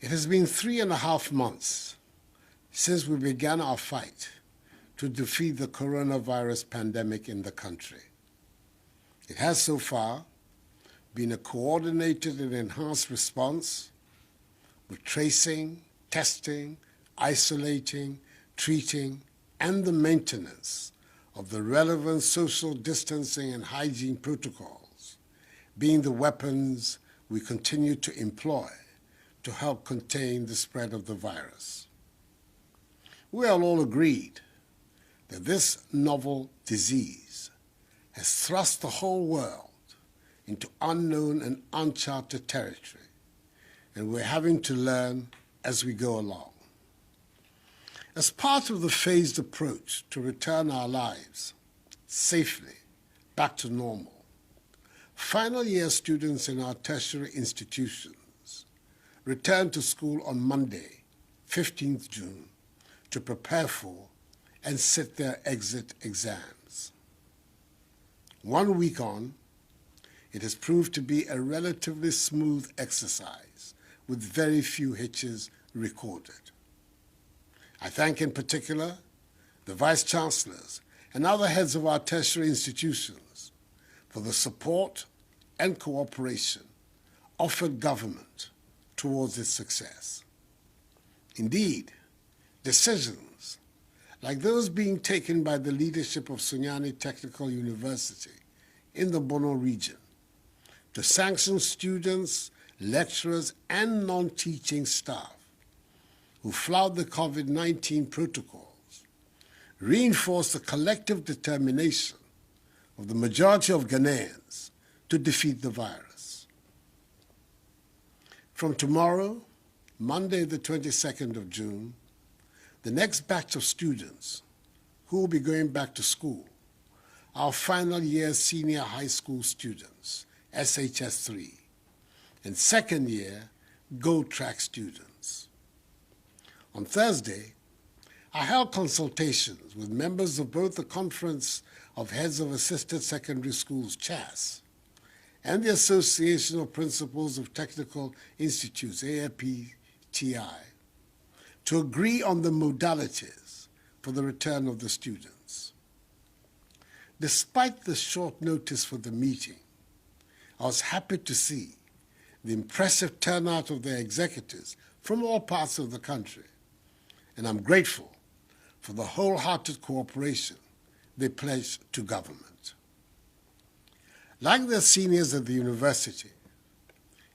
It has been 3.5 months since we began our fight to defeat the coronavirus pandemic in the country. It has so far been a coordinated and enhanced response with tracing, testing, isolating, treating, and the maintenance of the relevant social distancing and hygiene protocols being the weapons we continue to employ to help contain the spread of the virus. We are all agreed that this novel disease has thrust the whole world into unknown and uncharted territory, and we're having to learn as we go along. As part of the phased approach to return our lives safely back to normal, final year students in our tertiary institutions return to school on Monday, 15th June, to prepare for and sit their exit exams. 1 week on, it has proved to be a relatively smooth exercise with very few hitches recorded. I thank in particular the Vice-Chancellors and other heads of our tertiary institutions for the support and cooperation offered government towards its success. Indeed, decisions like those being taken by the leadership of Sunyani Technical University in the Bono region to sanction students, lecturers, and non-teaching staff who flout the COVID-19 protocols reinforce the collective determination of the majority of Ghanaians to defeat the virus. From tomorrow, Monday the 22nd of June, the next batch of students who will be going back to school, our final year senior high school students, SHS 3, and second year Gold Track students. On Thursday, I held consultations with members of both the Conference of Heads of Assisted Secondary Schools, CHAS, and the Association of Principals of Technical Institutes, AFPTI, to agree on the modalities for the return of the students. Despite the short notice for the meeting, I was happy to see the impressive turnout of their executives from all parts of the country, and I'm grateful for the wholehearted cooperation they pledged to government. Like their seniors at the university,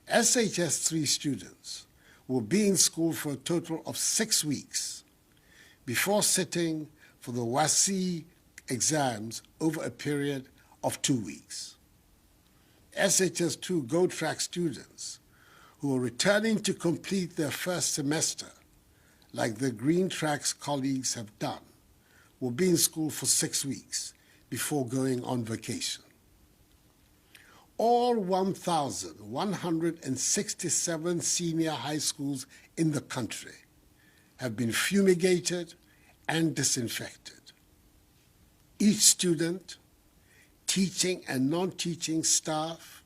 SHS 3 students will be in school for a total of 6 weeks before sitting for the WASSCE exams over a period of 2 weeks. SHS 2 Gold Track students who are returning to complete their first semester, like their Green Tracks colleagues have done, will be in school for 6 weeks before going on vacation. All 1,167 senior high schools in the country have been fumigated and disinfected. Each student, teaching and non-teaching staff,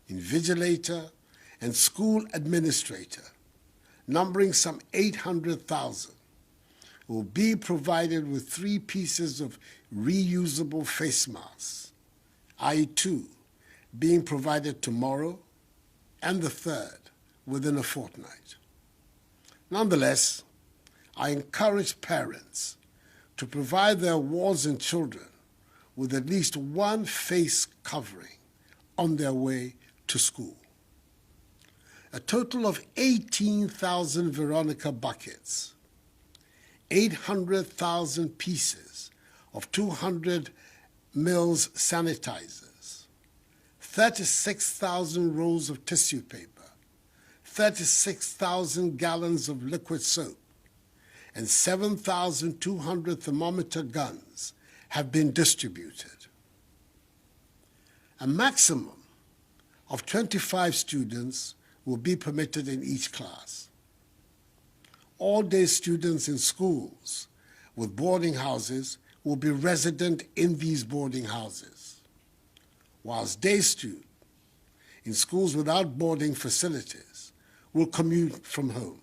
invigilator, and school administrator, numbering some 800,000, will be provided with 3 pieces of reusable face masks, i.e. 2 being provided tomorrow and the 3rd within a fortnight. Nonetheless, I encourage parents to provide their wards and children with at least 1 face covering on their way to school. A total of 18,000 Veronica buckets, 800,000 pieces of 200 mils sanitizers, 36,000 rolls of tissue paper, 36,000 gallons of liquid soap, and 7,200 thermometer guns have been distributed. A maximum of 25 students will be permitted in each class. All-day students in schools with boarding houses will be resident in these boarding houses, whilst day students in schools without boarding facilities will commute from home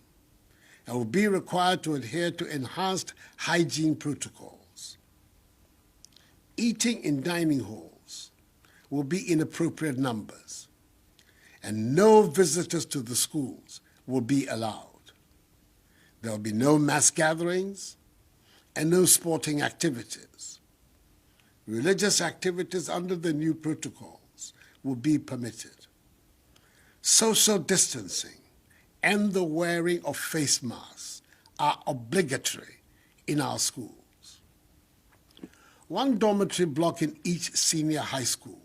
and will be required to adhere to enhanced hygiene protocols. Eating in dining halls will be in appropriate numbers, and no visitors to the schools will be allowed. There will be no mass gatherings and no sporting activities. Religious activities under the new protocols will be permitted. Social distancing and the wearing of face masks are obligatory in our schools. One dormitory block in each senior high school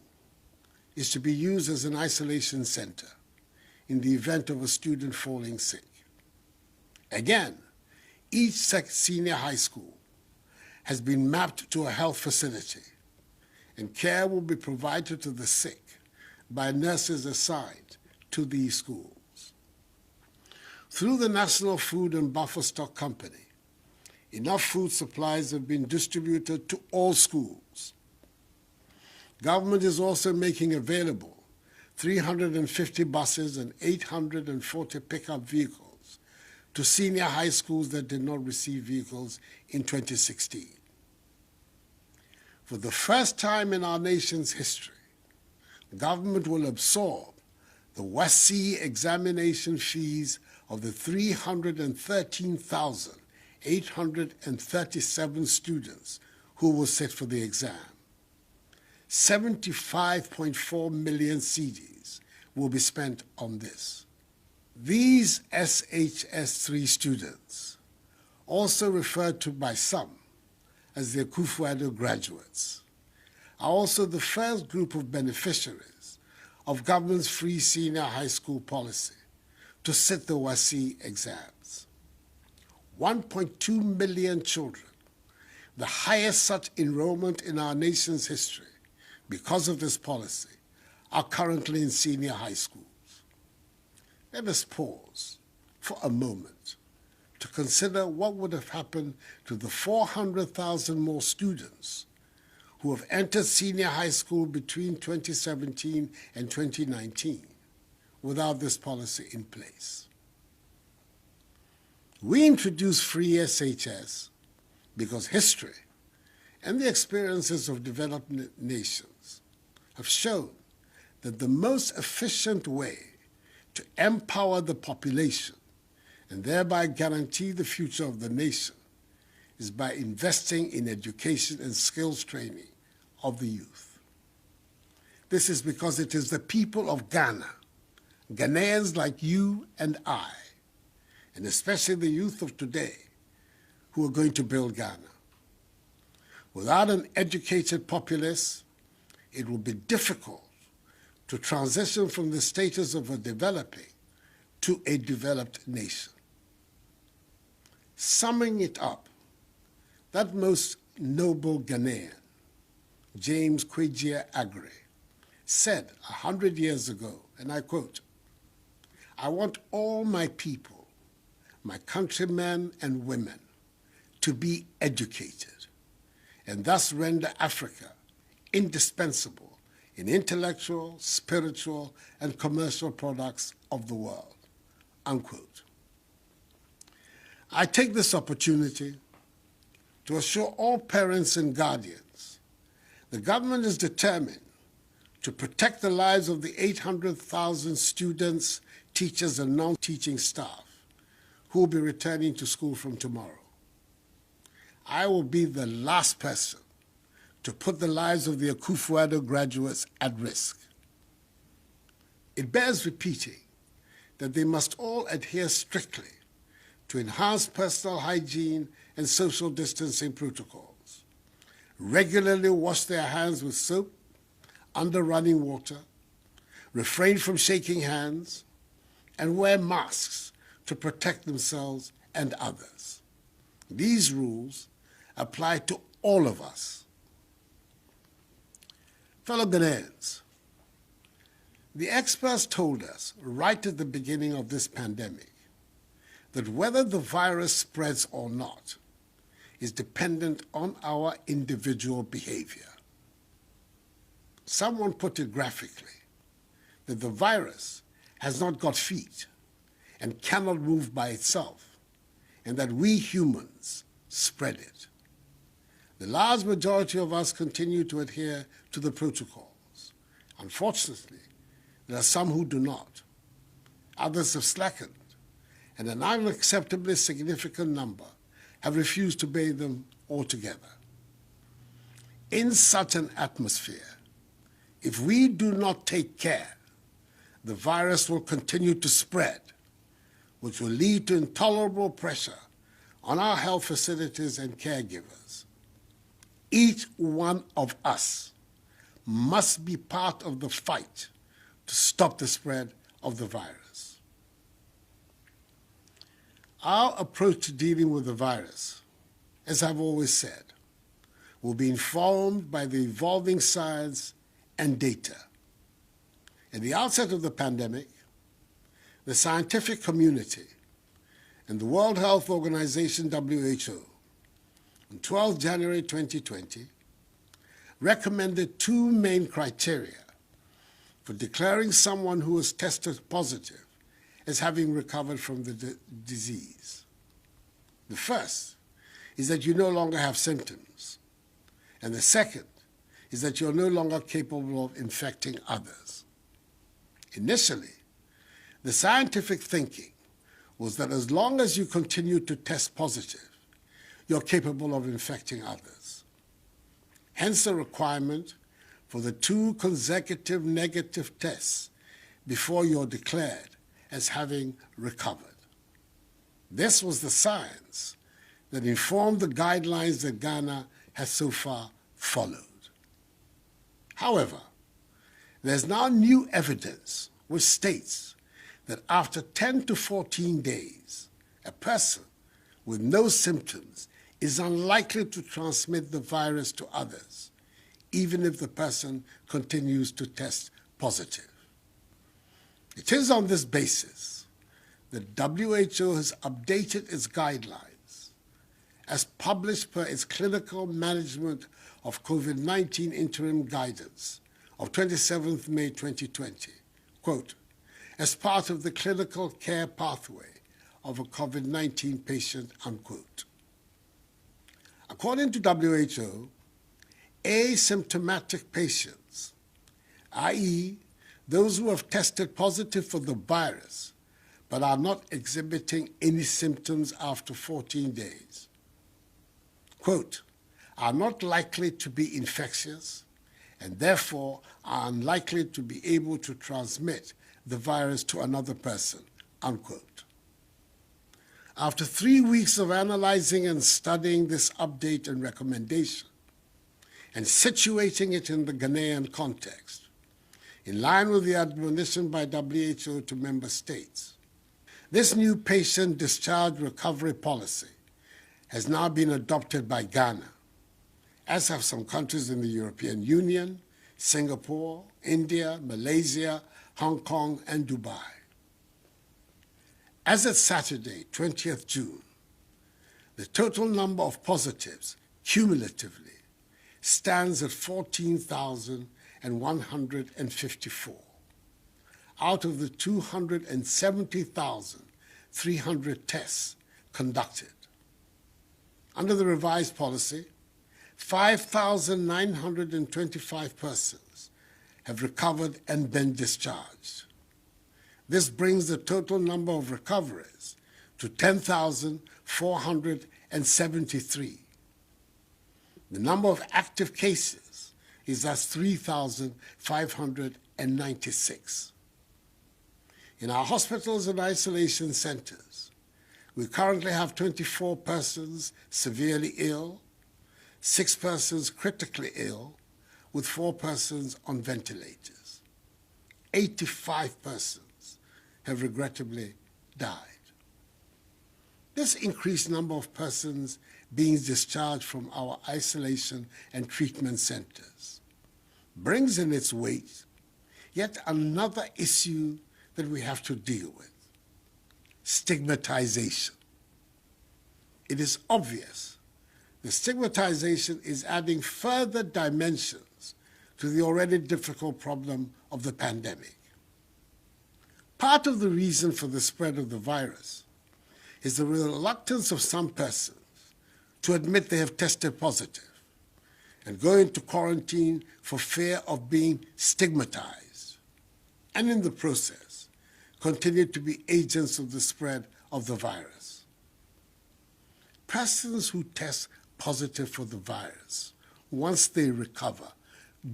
is to be used as an isolation center in the event of a student falling sick. Again, each senior high school has been mapped to a health facility, and care will be provided to the sick by nurses assigned to these schools. Through the National Food and Buffer Stock Company, enough food supplies have been distributed to all schools. Government is also making available 350 buses and 840 pickup vehicles to senior high schools that did not receive vehicles in 2016. For the first time in our nation's history, the government will absorb the WASSCE examination fees of the 313,837 students who will sit for the exam. 75.4 million cedis will be spent on this. These SHS3 students, also referred to by some as the Akufo-Addo graduates, are also the first group of beneficiaries of government's free senior high school policy to sit the WASSCE exams. 1.2 million children, the highest such enrollment in our nation's history because of this policy, are currently in senior high schools. Let us pause for a moment to consider what would have happened to the 400,000 more students who have entered senior high school between 2017 and 2019 without this policy in place. We introduced free SHS because history and the experiences of developed nations have shown that the most efficient way to empower the population and thereby guarantee the future of the nation is by investing in education and skills training of the youth. This is because it is the people of Ghana, Ghanaians like you and I, and especially the youth of today, who are going to build Ghana. Without an educated populace, it will be difficult to transition from the status of a developing to a developed nation. Summing it up, that most noble Ghanaian, James Kwegyir Aggrey, said 100 years ago, and I quote, "I want all my people, my countrymen and women, to be educated, and thus render Africa indispensable in intellectual, spiritual, and commercial products of the world," unquote. I take this opportunity to assure all parents and guardians the government is determined to protect the lives of the 800,000 students, teachers, and non-teaching staff who will be returning to school from tomorrow. I will be the last person to put the lives of the Akufo-Addo graduates at risk. It bears repeating that they must all adhere strictly to enhanced personal hygiene and social distancing protocols, regularly wash their hands with soap under running water, refrain from shaking hands, and wear masks to protect themselves and others. These rules apply to all of us. Fellow Ghanaians, the experts told us right at the beginning of this pandemic that whether the virus spreads or not is dependent on our individual behavior. Someone put it graphically that the virus has not got feet and cannot move by itself, and that we humans spread it. The large majority of us continue to adhere to the protocols. Unfortunately, there are some who do not. Others have slackened, and an unacceptably significant number have refused to obey them altogether. In such an atmosphere, if we do not take care, the virus will continue to spread, which will lead to intolerable pressure on our health facilities and caregivers. Each one of us must be part of the fight to stop the spread of the virus. Our approach to dealing with the virus, as I've always said, will be informed by the evolving science and data. At the outset of the pandemic, the scientific community and the World Health Organization, WHO, on 12 January 2020, recommended two main criteria for declaring someone who was tested positive as having recovered from the disease. The first is that you no longer have symptoms, and the second is that you're no longer capable of infecting others. Initially, the scientific thinking was that as long as you continue to test positive, you're capable of infecting others. Hence the requirement for the 2 consecutive negative tests before you're declared as having recovered. This was the science that informed the guidelines that Ghana has so far followed. However, there's now new evidence which states that after 10 to 14 days, a person with no symptoms is unlikely to transmit the virus to others, even if the person continues to test positive. It is on this basis that WHO has updated its guidelines as published per its Clinical Management of COVID-19 Interim Guidance of 27th May 2020, quote, as part of the clinical care pathway of a COVID-19 patient, unquote. According to WHO, asymptomatic patients, i.e., those who have tested positive for the virus but are not exhibiting any symptoms after 14 days, quote, are not likely to be infectious and therefore are unlikely to be able to transmit the virus to another person, unquote. After 3 weeks of analyzing and studying this update and recommendation and situating it in the Ghanaian context, in line with the admonition by WHO to member states, this new patient discharge recovery policy has now been adopted by Ghana, as have some countries in the European Union, Singapore, India, Malaysia, Hong Kong, and Dubai. As of Saturday, 20th June, the total number of positives cumulatively stands at 14,154 out of the 270,300 tests conducted. Under the revised policy, 5,925 persons have recovered and been discharged. This brings the total number of recoveries to 10,473. The number of active cases is thus 3,596. In our hospitals and isolation centers, we currently have 24 persons severely ill, 6 persons critically ill, with 4 persons on ventilators. 85 persons have regrettably died. This increased number of persons being discharged from our isolation and treatment centers brings in its wake yet another issue that we have to deal with: stigmatization. It is obvious the stigmatization is adding further dimensions to the already difficult problem of the pandemic. Part of the reason for the spread of the virus is the reluctance of some persons to admit they have tested positive and go into quarantine for fear of being stigmatized, and in the process, continue to be agents of the spread of the virus. Persons who test positive for the virus, once they recover,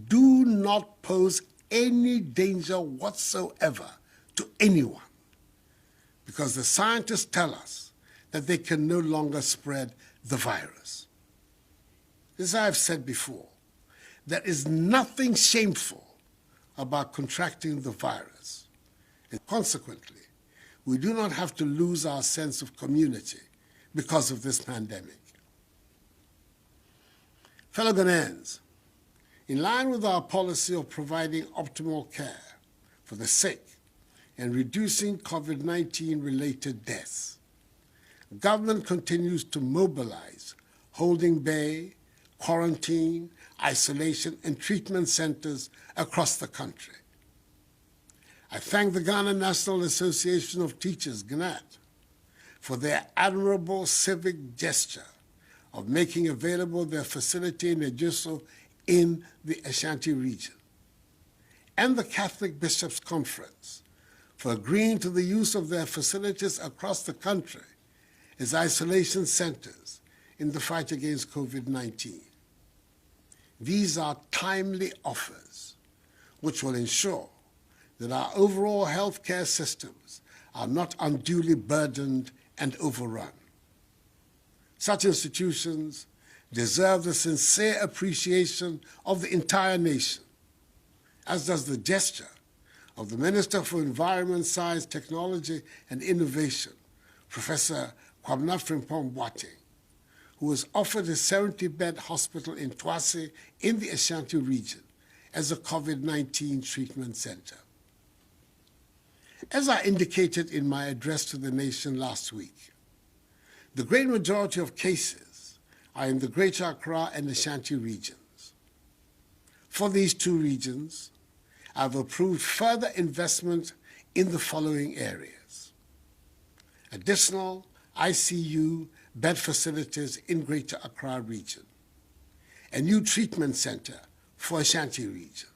do not pose any danger whatsoever to anyone, because the scientists tell us that they can no longer spread the virus. As I have said before, there is nothing shameful about contracting the virus, and consequently, we do not have to lose our sense of community because of this pandemic. Fellow Ghanaians, in line with our policy of providing optimal care for the sick and reducing COVID-19 related deaths, government continues to mobilize holding bay, quarantine, isolation, and treatment centers across the country. I thank the Ghana National Association of Teachers, GNAT, for their admirable civic gesture of making available their facility in Ejoso in the Ashanti region, and the Catholic Bishops' Conference for agreeing to the use of their facilities across the country as isolation centers in the fight against COVID-19. These are timely offers which will ensure that our overall healthcare systems are not unduly burdened and overrun. Such institutions deserve the sincere appreciation of the entire nation, as does the gesture of the Minister for Environment, Science, Technology and Innovation, Professor Kwabena Frimpong-Boateng, who was offered a 70-bed hospital in Twase in the Ashanti region as a COVID-19 treatment center. As I indicated in my address to the nation last week, the great majority of cases are in the Greater Accra and Ashanti regions. For these two regions, I've approved further investment in the following areas: additional ICU bed facilities in Greater Accra region, a new treatment center for Ashanti region,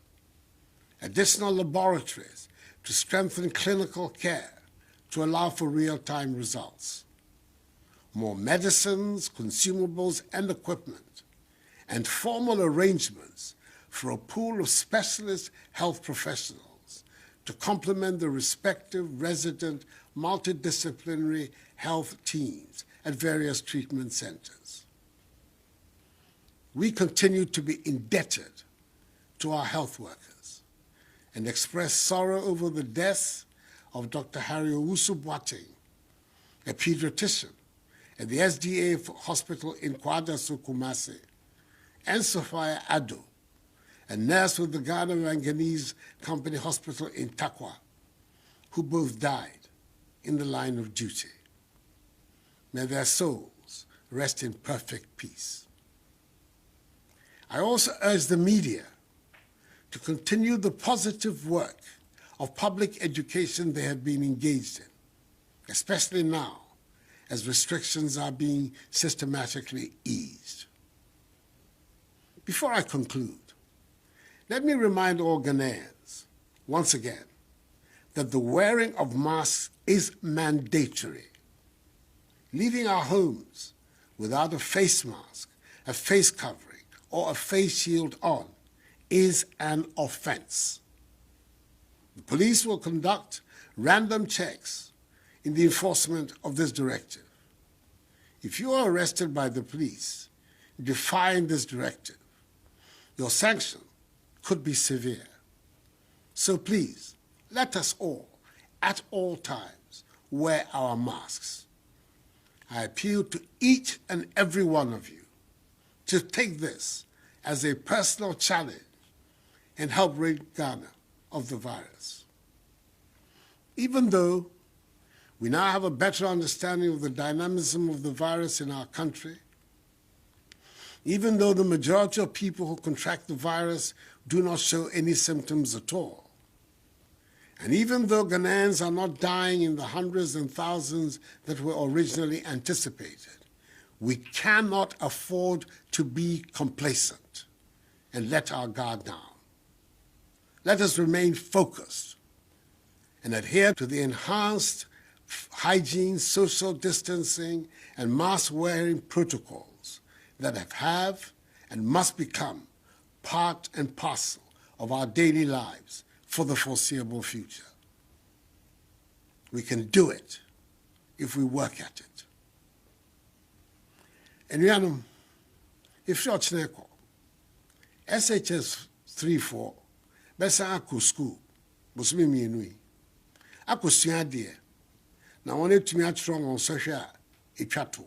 additional laboratories to strengthen clinical care to allow for real-time results, more medicines, consumables, and equipment, and formal arrangements for a pool of specialist health professionals to complement the respective resident multidisciplinary health teams at various treatment centers. We continue to be indebted to our health workers and express sorrow over the death of Dr. Harry Owusu-Boateng, a pediatrician at the SDA Hospital in Kwadaso, Kumasi, and Sophia Addo, a nurse with the Ghana Manganese Company Hospital in Takwa, who both died in the line of duty. May their souls rest in perfect peace. I also urge the media to continue the positive work of public education they have been engaged in, especially now as restrictions are being systematically eased. Before I conclude, let me remind all Ghanaians, once again, that the wearing of masks is mandatory. Leaving our homes without a face mask, a face covering, or a face shield on is an offense. The police will conduct random checks in the enforcement of this directive. If you are arrested by the police defying this directive, your sanction could be severe. So please, let us all, at all times, wear our masks. I appeal to each and every one of you to take this as a personal challenge and help rid Ghana of the virus. Even though we now have a better understanding of the dynamism of the virus in our country, even though the majority of people who contract the virus do not show any symptoms at all, And even though Ghanaians are not dying in the hundreds and thousands that were originally anticipated, we cannot afford to be complacent and let our guard down. Let us remain focused and adhere to the enhanced hygiene, social distancing, and mask-wearing protocols that have and must become part and parcel of our daily lives for the foreseeable future. We can do it if we work at it. And if you're SHS 3-4, besa ako school, bosumi mienui. Ako suade, na one tumi atron on social etwato.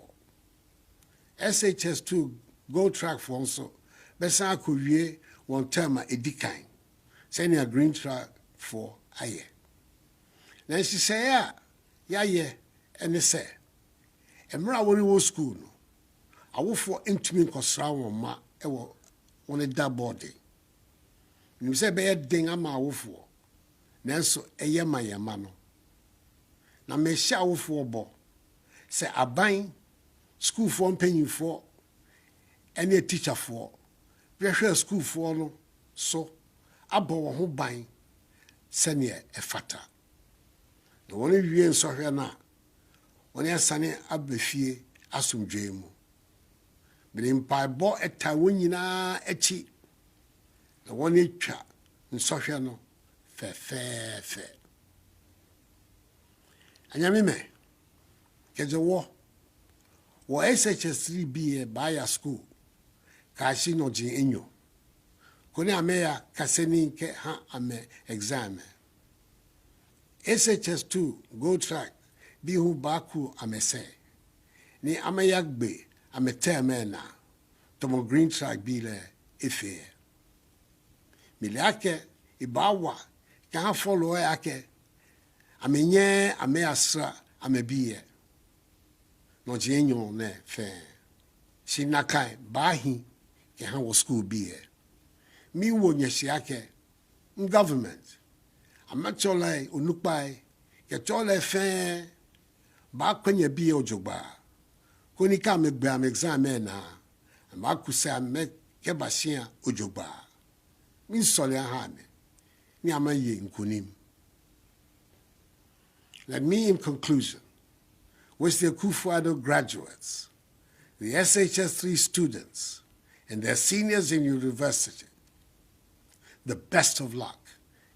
SHS 2 go track for so besa ako wie one term edikan. Send a green track for aye. Then she say ya and they say emra woni wo school no awofo ntumi nkosra won ma e wo woni da boarding. You say be den ama awofo nanso eye mayama no na me hia awofo bo say aban school for mpanyinfo ene teacher for hwehwe school for no so abo wo ho ban sene efata no woni wie nsohwe na woni asane abefie asomdwe mu bilimpa bo eta wonyina echi na woni twa nsohwe no fe anyame me kejewo wo SHS 3B by school ka shi no jin enyo koni ameya kaseni ke ha ame exam SHS 2 go track bi hu baku amese ni amayagbe ametemena tomo green track bi le efe milake ibawa ka follow yake amenye ameasra amebiye no jenyo ne fe sinakai bahi ke ha wo school biye mi wo nyesiake government amachole onupai ke chole fe ba kwenye biye ojogba koni ka me gba am exam na ba kusa me ke basia ojogba mi sole ha me ni amaye nkunim. Let me, in conclusion, wish the Akufo-Addo graduates, the SHS 3 students, and their seniors in university the best of luck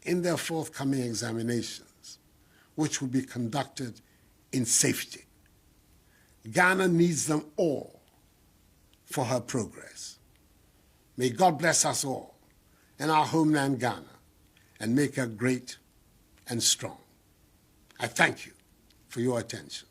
in their forthcoming examinations, which will be conducted in safety. Ghana needs them all for her progress. May God bless us all in our homeland Ghana and make her great and strong. I thank you for your attention.